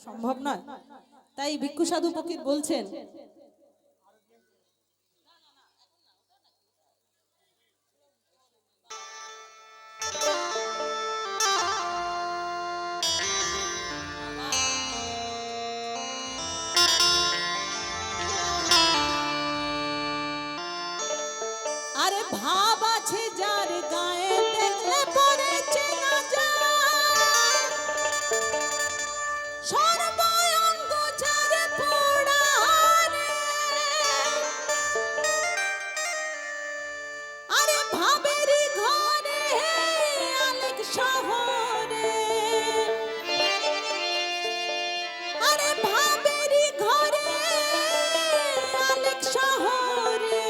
সম্ভব নয়। তাই ভিক্ষু সাধু ফকির বলছেন, আরে ভাব আছে যার গায়ে দেখলে পরে চেনা যায়, সর্বঙ্গ যারে পোড়ারে, আরে ভাবেরই ঘরে আলেক শহরে, আরে ভাবেরই ঘরে আলেক শহরে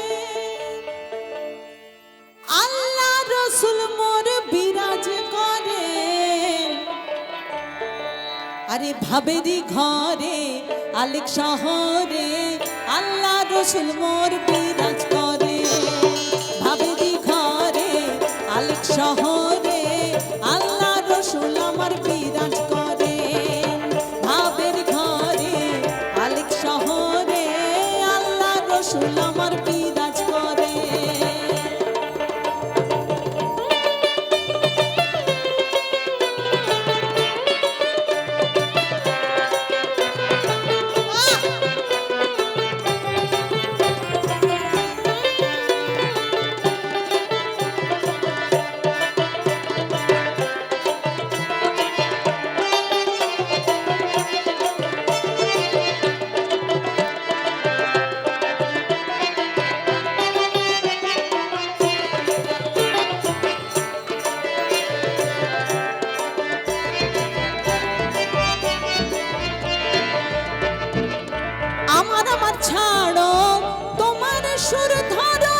আল্লাহ রসুল মোর বিরাজ করে। আরে ভাবেরই ঘরে আলেক শহরে আল্লাহ রসুল মোর বিরাজ করে। ভাবেরই ঘরে আলেক শহরে আল্লাহ রসুল আমার বিরাজ করে। ভাবের ঘরে আলেক শহরে আল্লাহ রসুল আমার বিরাজ করে। আমার আমার ছাড়ো তোমার সুর ধরো,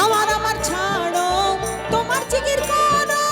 আমার আমার ছাড়ো তোমার জিকির করো।